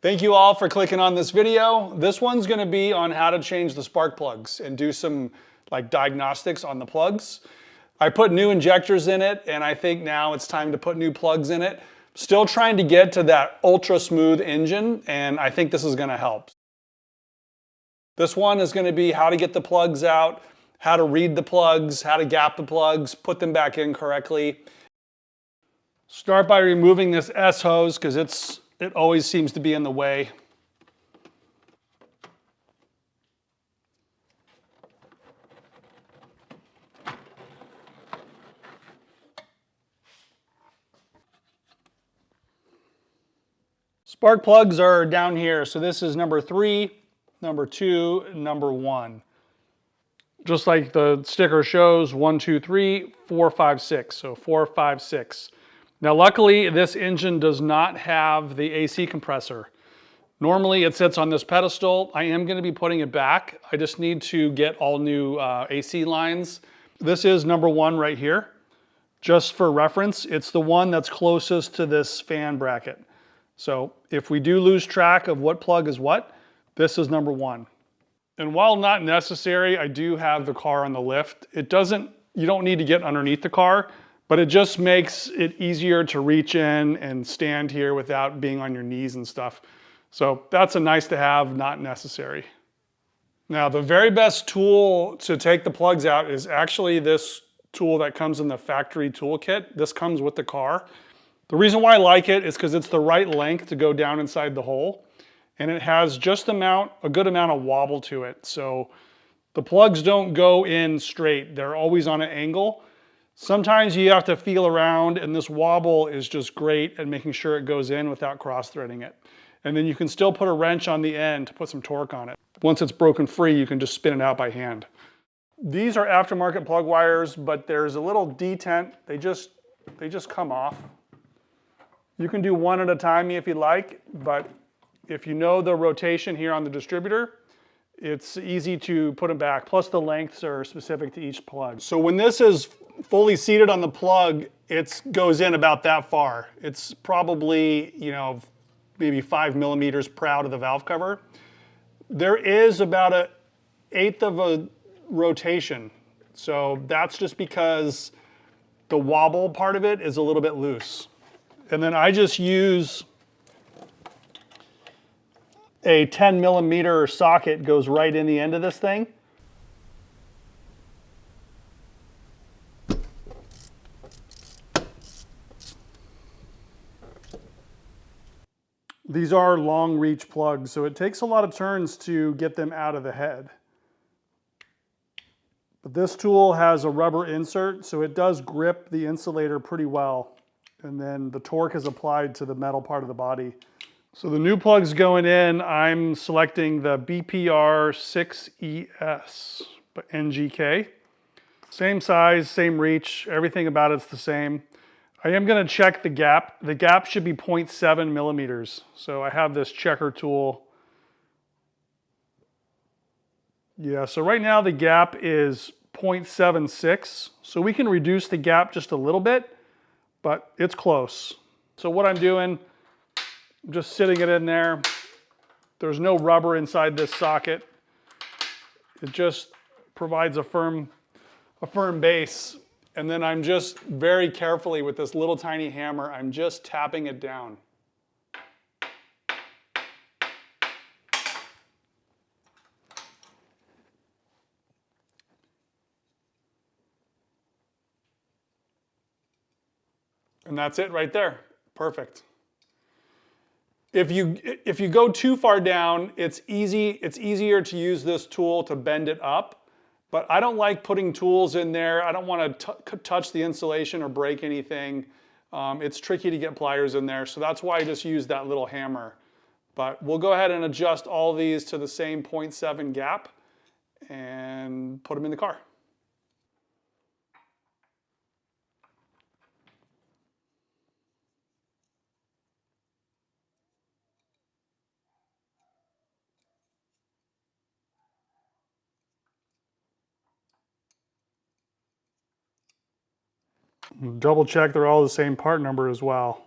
Thank you all for clicking on this video. This one's gonna be on how to change the spark plugs and do some diagnostics on the plugs. I put new injectors in it, and I think now it's time to put new plugs in it. Still trying to get to that ultra smooth engine, and I think this is gonna help. This one is gonna be how to get the plugs out, how to read the plugs, how to gap the plugs, put them back in correctly. Start by removing this S-hose because it always seems to be in the way. Spark plugs are down here. So this is number 3, number 2, and number 1. Just like the sticker shows, 1, 2, 3, 4, 5, 6. So 4, 5, 6. Now luckily this engine does not have the AC compressor. Normally it sits on this pedestal. I am going to be putting it back. I just need to get all new AC lines. This is number 1 right here. Just for reference, it's the one that's closest to this fan bracket. So if we do lose track of what plug is what, this is number 1. And while not necessary, I do have the car on the lift. You don't need to get underneath the car, but it just makes it easier to reach in and stand here without being on your knees and stuff. So that's a nice to have, not necessary. Now the very best tool to take the plugs out is actually this tool that comes in the factory toolkit. This comes with the car. The reason why I like it is because it's the right length to go down inside the hole. And it has just a good amount of wobble to it. So the plugs don't go in straight. They're always on an angle. Sometimes you have to feel around, and this wobble is just great at making sure it goes in without cross-threading it. And then you can still put a wrench on the end to put some torque on it. Once it's broken free, you can just spin it out by hand. These are aftermarket plug wires, but there's a little detent. They just come off. You can do one at a time if you like, but if you know the rotation here on the distributor, it's easy to put them back. Plus the lengths are specific to each plug. So when this is fully seated on the plug, it goes in about that far. It's probably, maybe 5 millimeters proud of the valve cover. There is about 1/8 of a rotation. So that's just because the wobble part of it is a little bit loose. And then I just use a 10 millimeter socket goes right in the end of this thing. These are long reach plugs, so it takes a lot of turns to get them out of the head. But this tool has a rubber insert, so it does grip the insulator pretty well. And then the torque is applied to the metal part of the body. So the new plugs going in, I'm selecting the BPR 6ES NGK. Same size, same reach, everything about it's the same. I am going to check the gap. The gap should be 0.7 millimeters. So I have this checker tool. Yeah, so right now the gap is 0.76. So we can reduce the gap just a little bit, but it's close. So what I'm doing, I'm just sitting it in there. There's no rubber inside this socket. It just provides a firm base. And then I'm just very carefully with this little tiny hammer, I'm just tapping it down. And that's it right there. Perfect. If you go too far down, it's easier to use this tool to bend it up, but I don't like putting tools in there. I don't want to touch the insulation or break anything. It's tricky to get pliers in there, so that's why I just use that little hammer. But we'll go ahead and adjust all these to the same 0.7 gap and put them in the car. Double check they're all the same part number as well.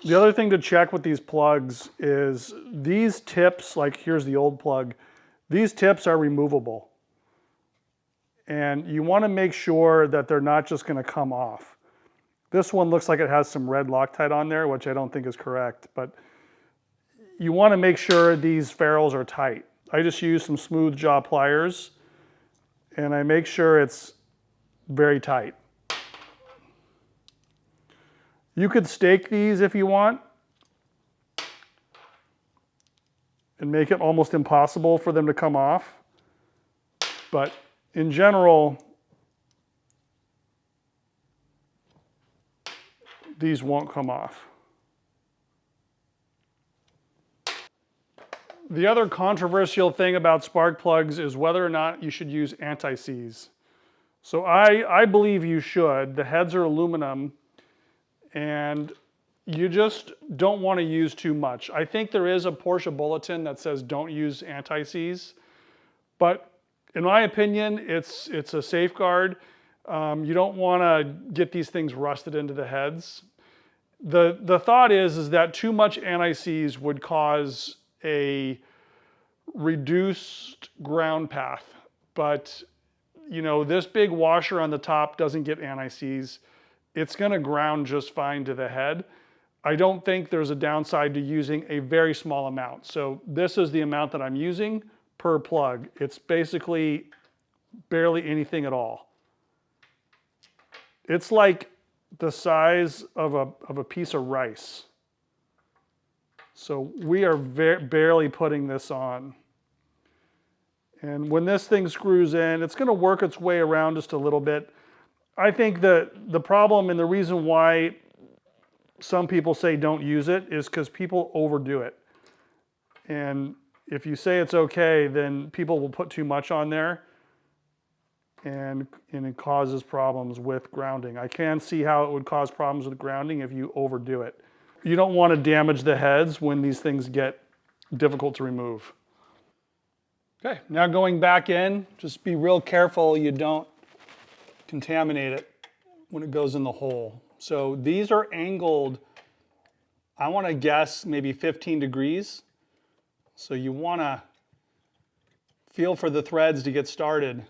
The other thing to check with these plugs is these tips, like here's the old plug, these tips are removable. And you want to make sure that they're not just going to come off. This one looks like it has some red Loctite on there, which I don't think is correct, but you want to make sure these ferrules are tight. I just use some smooth jaw pliers and I make sure it's very tight. You could stake these if you want and make it almost impossible for them to come off. But in general, these won't come off. The other controversial thing about spark plugs is whether or not you should use anti-seize. So I believe you should. The heads are aluminum and you just don't want to use too much. I think there is a Porsche bulletin that says don't use anti-seize, but in my opinion, it's a safeguard. You don't want to get these things rusted into the heads. The thought is that too much anti-seize would cause a reduced ground path, but you know, this big washer on the top doesn't get anti-seize. It's going to ground just fine to the head. I don't think there's a downside to using a very small amount. So this is the amount that I'm using per plug. It's basically barely anything at all. It's like the size of a piece of rice. So we are barely putting this on. And when this thing screws in, it's going to work its way around just a little bit. I think that the problem and the reason why some people say don't use it is because people overdo it. And if you say it's okay, then people will put too much on there and it causes problems with grounding. I can see how it would cause problems with grounding if you overdo it. You don't want to damage the heads when these things get difficult to remove. Okay, now going back in, just be real careful you don't contaminate it when it goes in the hole. So these are angled, I want to guess maybe 15 degrees. So you want to feel for the threads to get started.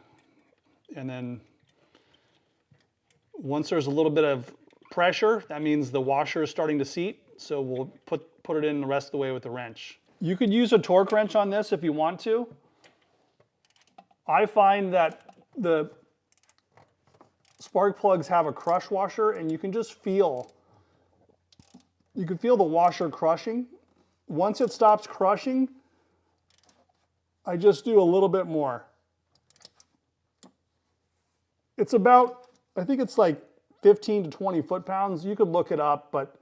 And then once there's a little bit of pressure, that means the washer is starting to seat. So we'll put it in the rest of the way with the wrench. You could use a torque wrench on this if you want to. I find that the spark plugs have a crush washer and you can just feel, you can feel the washer crushing. Once it stops crushing, I just do a little bit more. It's about, I think it's like 15 to 20 foot-pounds. You could look it up, but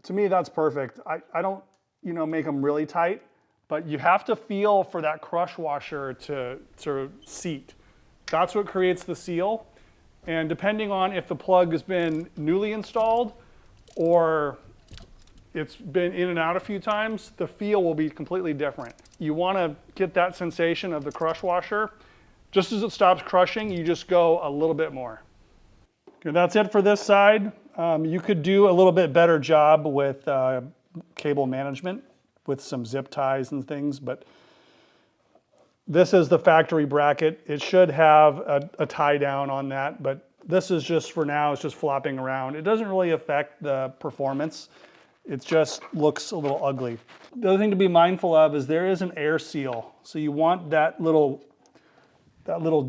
to me that's perfect. I don't, you know, make them really tight, but you have to feel for that crush washer to seat. That's what creates the seal. And depending on if the plug has been newly installed or it's been in and out a few times, the feel will be completely different. You want to get that sensation of the crush washer. Just as it stops crushing, you just go a little bit more. Okay, that's it for this side. You could do a little bit better job with cable management with some zip ties and things, but this is the factory bracket. It should have a tie down on that, but this is just for now, it's just flopping around. It doesn't really affect the performance. It just looks a little ugly. The other thing to be mindful of is there is an air seal. So you want that little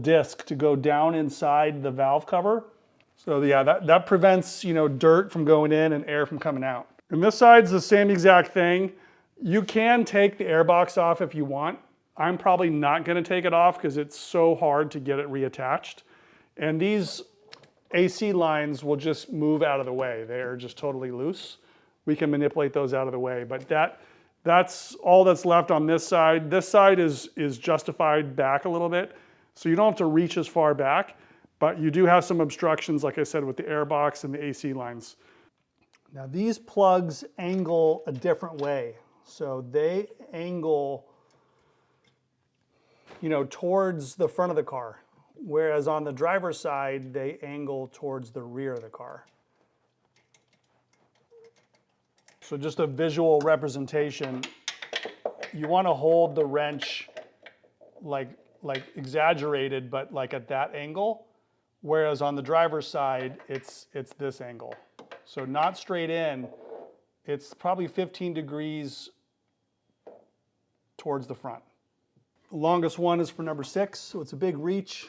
disc to go down inside the valve cover. So yeah, that prevents, you know, dirt from going in and air from coming out. And this side's the same exact thing. You can take the air box off if you want. I'm probably not going to take it off because it's so hard to get it reattached. And these AC lines will just move out of the way. They're just totally loose. We can manipulate those out of the way, but that's all that's left on this side. This side is justified back a little bit, so you don't have to reach as far back, but you do have some obstructions, like I said, with the air box and the AC lines. Now these plugs angle a different way. So they angle, you know, towards the front of the car, whereas on the driver's side, they angle towards the rear of the car. So just a visual representation, you want to hold the wrench like exaggerated, but like at that angle, whereas on the driver's side, it's this angle. So not straight in, it's probably 15 degrees towards the front. The longest one is for number 6, so it's a big reach.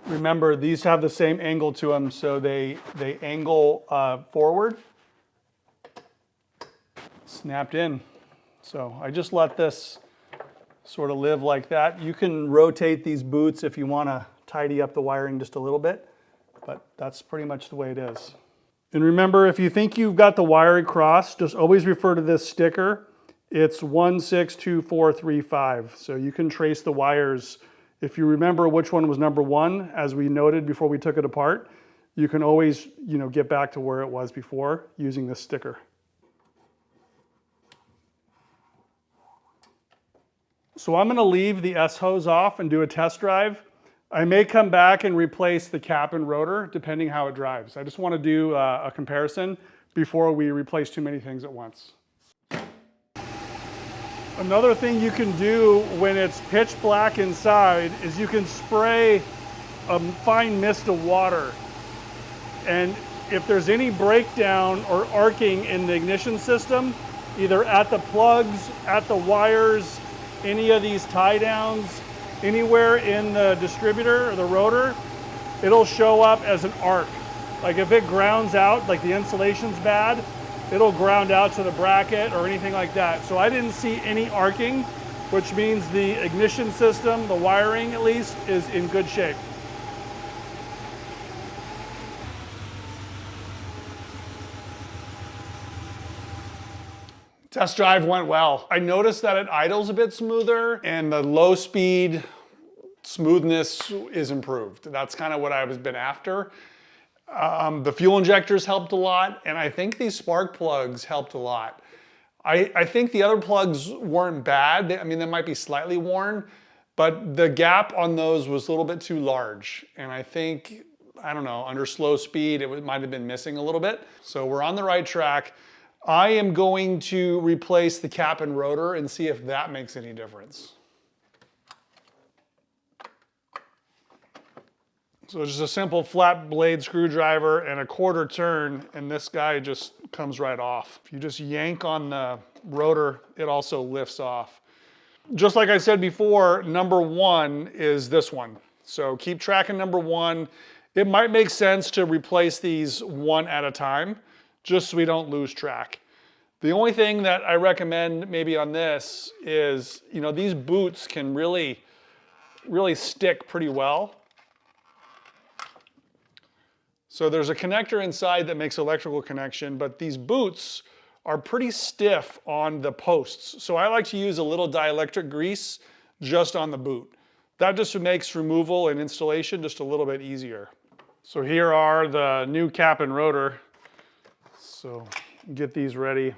Remember, these have the same angle to them, so they angle forward. Snapped in. So I just let this sort of live like that. You can rotate these boots if you want to tidy up the wiring just a little bit, but that's pretty much the way it is. And remember, if you think you've got the wiring crossed, just always refer to this sticker. It's 162435, so you can trace the wires. If you remember which one was number 1, as we noted before we took it apart, you can always, get back to where it was before using this sticker. So I'm going to leave the S-hose off and do a test drive. I may come back and replace the cap and rotor depending how it drives. I just want to do a comparison before we replace too many things at once. Another thing you can do when it's pitch black inside is you can spray a fine mist of water. And if there's any breakdown or arcing in the ignition system, either at the plugs, at the wires, any of these tie downs, anywhere in the distributor or the rotor, it'll show up as an arc. Like if it grounds out, like the insulation's bad, it'll ground out to the bracket or anything like that. So I didn't see any arcing, which means the ignition system, the wiring at least, is in good shape. Test drive went well. I noticed that it idles a bit smoother and the low speed smoothness is improved. That's kind of what I've been after. The fuel injectors helped a lot, and I think these spark plugs helped a lot. I think the other plugs weren't bad. I mean, they might be slightly worn, but the gap on those was a little bit too large. And I think, I don't know, under slow speed, it might have been missing a little bit. So we're on the right track. I am going to replace the cap and rotor and see if that makes any difference. So just a simple flat blade screwdriver and a quarter turn, and this guy just comes right off. If you just yank on the rotor, it also lifts off. Just like I said before, number 1 is this one. So keep tracking number 1. It might make sense to replace these one at a time, just so we don't lose track. The only thing that I recommend maybe on this is, these boots can really stick pretty well. So there's a connector inside that makes electrical connection, but these boots are pretty stiff on the posts. So I like to use a little dielectric grease just on the boot. That just makes removal and installation just a little bit easier. So here are the new cap and rotor. So get these ready.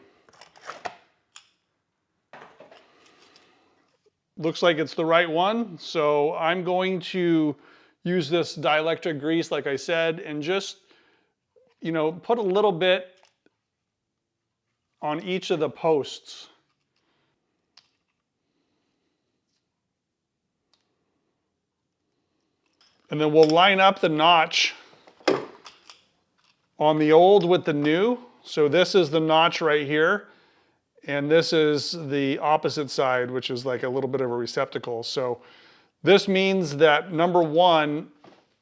Looks like it's the right one. So I'm going to use this dielectric grease, like I said, and just, put a little bit on each of the posts. And then we'll line up the notch on the old with the new. So this is the notch right here. And this is the opposite side, which is like a little bit of a receptacle. So this means that number 1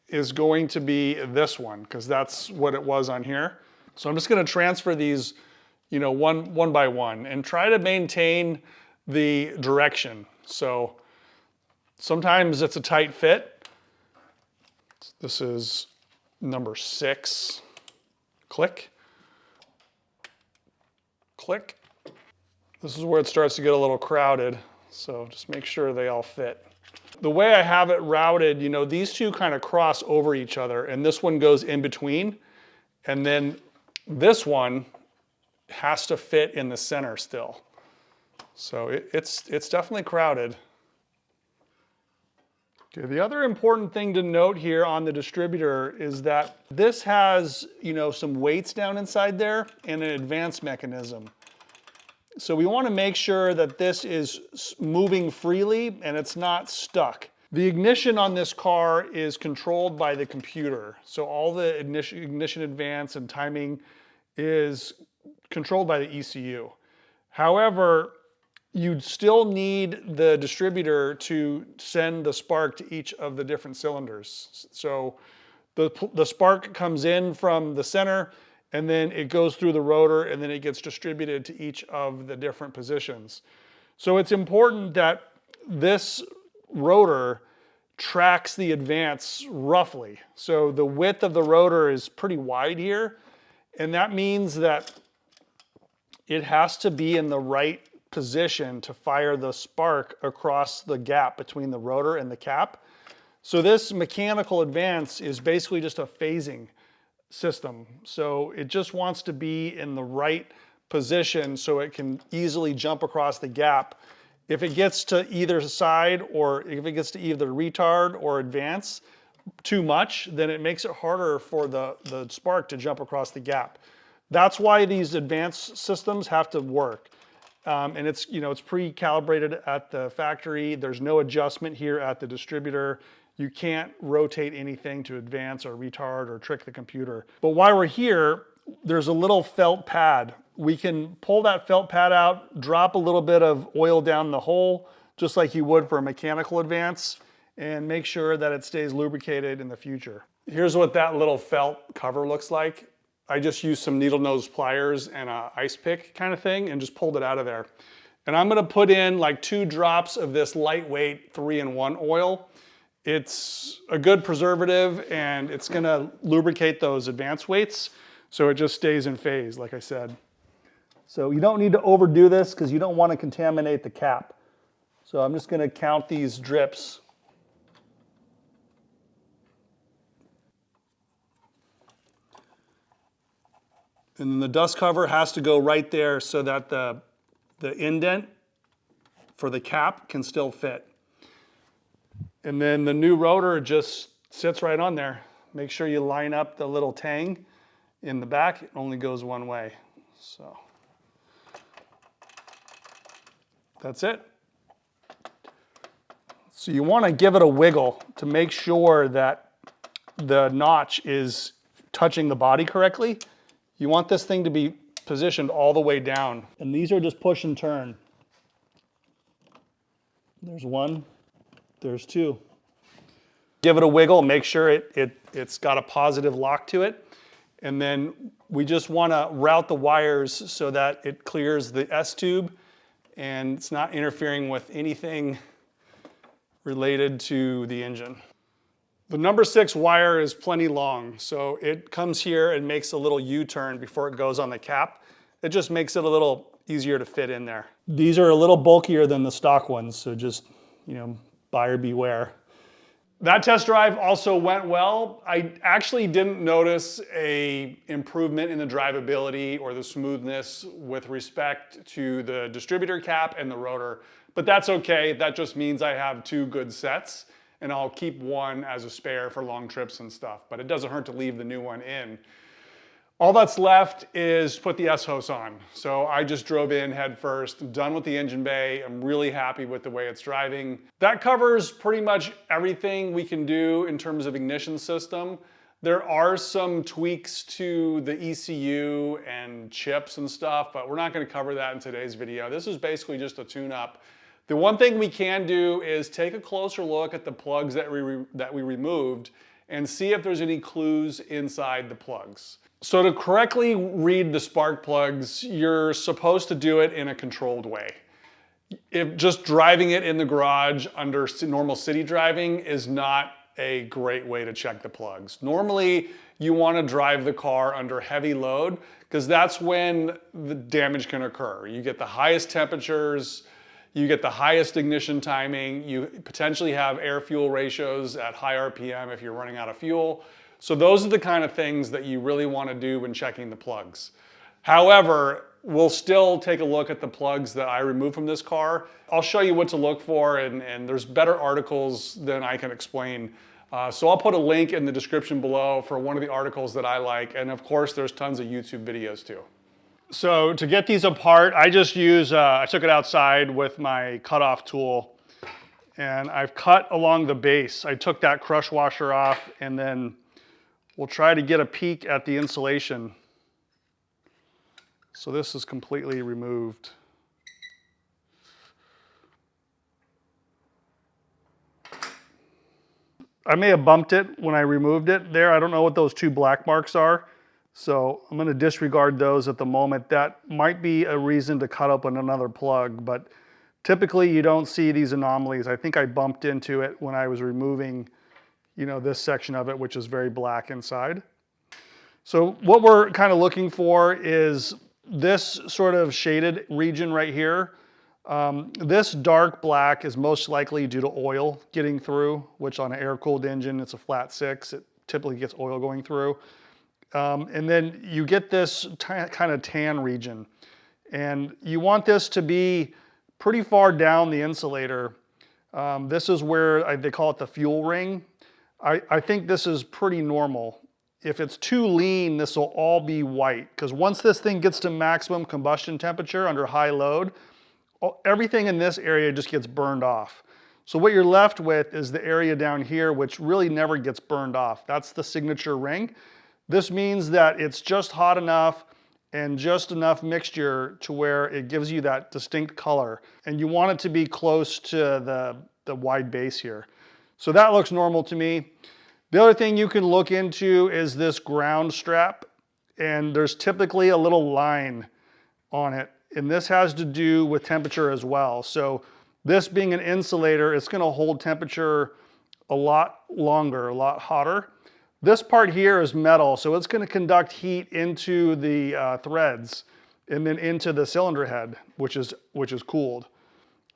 is going to be this one, because that's what it was on here. So I'm just going to transfer these, one by one and try to maintain the direction. So sometimes it's a tight fit. This is number 6. Click. Click. This is where it starts to get a little crowded, so just make sure they all fit. The way I have it routed, you know, these two kind of cross over each other and this one goes in between. And then this one has to fit in the center still. So it's definitely crowded. Okay, the other important thing to note here on the distributor is that this has, you know, some weights down inside there and an advance mechanism. So we want to make sure that this is moving freely and it's not stuck. The ignition on this car is controlled by the computer. So all the ignition advance and timing is controlled by the ECU. However, you'd still need the distributor to send the spark to each of the different cylinders. So the spark comes in from the center and then it goes through the rotor and then it gets distributed to each of the different positions. So it's important that this rotor tracks the advance roughly. So the width of the rotor is pretty wide here, and that means that it has to be in the right position to fire the spark across the gap between the rotor and the cap. So this mechanical advance is basically just a phasing system. So it just wants to be in the right position so it can easily jump across the gap. If it gets to either side or if it gets to either retard or advance too much, then it makes it harder for the spark to jump across the gap. That's why these advanced systems have to work. And it's, you know, it's pre-calibrated at the factory. There's no adjustment here at the distributor. You can't rotate anything to advance or retard or trick the computer. But while we're here, there's a little felt pad. We can pull that felt pad out, drop a little bit of oil down the hole, just like you would for a mechanical advance, and make sure that it stays lubricated in the future. Here's what that little felt cover looks like. I just used some needle nose pliers and an ice pick kind of thing and just pulled it out of there. And I'm gonna put in like 2 drops of this lightweight 3-in-1 oil. It's a good preservative and it's gonna lubricate those advance weights so it just stays in phase, like I said. So you don't need to overdo this because you don't want to contaminate the cap. So I'm just gonna count these drips. And then the dust cover has to go right there so that the indent for the cap can still fit. And then the new rotor just sits right on there. Make sure you line up the little tang in the back. It only goes one way. So that's it. So you want to give it a wiggle to make sure that the notch is touching the body correctly. You want this thing to be positioned all the way down. And these are just push and turn. There's 1, there's 2. Give it a wiggle, make sure it's got a positive lock to it. And then we just want to route the wires so that it clears the S-tube and it's not interfering with anything related to the engine. The number 6 wire is plenty long, so it comes here and makes a little U-turn before it goes on the cap. It just makes it a little easier to fit in there. These are a little bulkier than the stock ones, so just, you know, buyer beware. That test drive also went well. I actually didn't notice an improvement in the drivability or the smoothness with respect to the distributor cap and the rotor, but that's okay. That just means I have 2 good sets. And I'll keep one as a spare for long trips and stuff, but it doesn't hurt to leave the new one in. All that's left is put the S-hose on. So I just drove in head first, done with the engine bay. I'm really happy with the way it's driving. That covers pretty much everything we can do in terms of ignition system. There are some tweaks to the ECU and chips and stuff, but we're not gonna cover that in today's video. This is basically just a tune-up. The one thing we can do is take a closer look at the plugs that we removed and see if there's any clues inside the plugs. So to correctly read the spark plugs, you're supposed to do it in a controlled way. If just driving it in the garage under normal city driving is not a great way to check the plugs. Normally, you want to drive the car under heavy load because that's when the damage can occur. You get the highest temperatures, You get the highest ignition timing. You potentially have air-fuel ratios at high RPM if you're running out of fuel. So those are the kind of things that you really want to do when checking the plugs. However, we'll still take a look at the plugs that I removed from this car. I'll show you what to look for, and there's better articles than I can explain. So I'll put a link in the description below for one of the articles that I like, and of course there's tons of YouTube videos too. So to get these apart, I just use, I took it outside with my cutoff tool, and I've cut along the base. I took that crush washer off, and then we'll try to get a peek at the insulation. So this is completely removed. I may have bumped it when I removed it there. I don't know what those two black marks are. So I'm going to disregard those at the moment. That might be a reason to cut open another plug, but typically you don't see these anomalies. I think I bumped into it when I was removing, you know, this section of it, which is very black inside. So what we're kind of looking for is this sort of shaded region right here. This dark black is most likely due to oil getting through, which on an air-cooled engine, it's a flat 6. It typically gets oil going through. And then you get this kind of tan region. And you want this to be pretty far down the insulator. This is where they call it the fuel ring. I think this is pretty normal. If it's too lean, this will all be white, because once this thing gets to maximum combustion temperature under high load, everything in this area just gets burned off. So what you're left with is the area down here, which really never gets burned off. That's the signature ring. This means that it's just hot enough and just enough mixture to where it gives you that distinct color. And you want it to be close to the wide base here. So that looks normal to me. The other thing you can look into is this ground strap, and there's typically a little line on it. And this has to do with temperature as well. So this being an insulator, it's going to hold temperature a lot longer, a lot hotter. This part here is metal, so it's going to conduct heat into the threads and then into the cylinder head, which is cooled.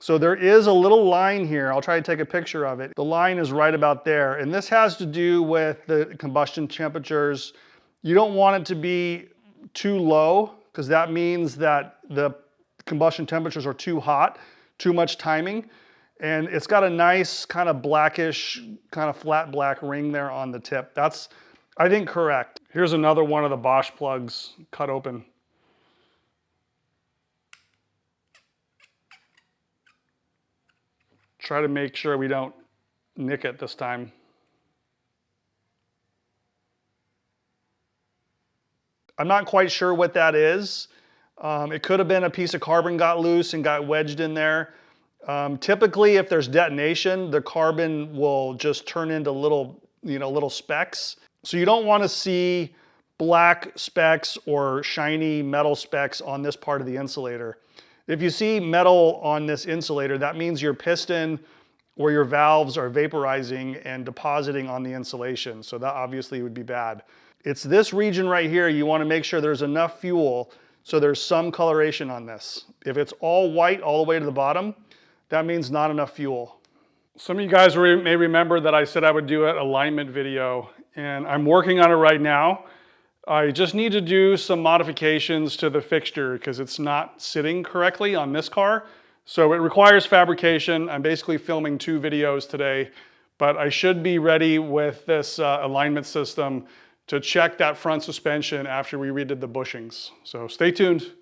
So there is a little line here. I'll try to take a picture of it. The line is right about there, and this has to do with the combustion temperatures. You don't want it to be too low, because that means that the combustion temperatures are too hot, too much timing. And it's got a nice kind of blackish, kind of flat black ring there on the tip. That's, I think, correct. Here's another one of the Bosch plugs cut open. Try to make sure we don't nick it this time. I'm not quite sure what that is. It could have been a piece of carbon got loose and got wedged in there. Typically, if there's detonation, the carbon will just turn into little specks. So you don't want to see black specks or shiny metal specks on this part of the insulator. If you see metal on this insulator, that means your piston or your valves are vaporizing and depositing on the insulation. So that obviously would be bad. It's this region right here. You want to make sure there's enough fuel so there's some coloration on this. If it's all white all the way to the bottom, that means not enough fuel. Some of you guys may remember that I said I would do an alignment video, and I'm working on it right now. I just need to do some modifications to the fixture because it's not sitting correctly on this car. So it requires fabrication. I'm basically filming 2 videos today, but I should be ready with this alignment system to check that front suspension after we redid the bushings. So stay tuned.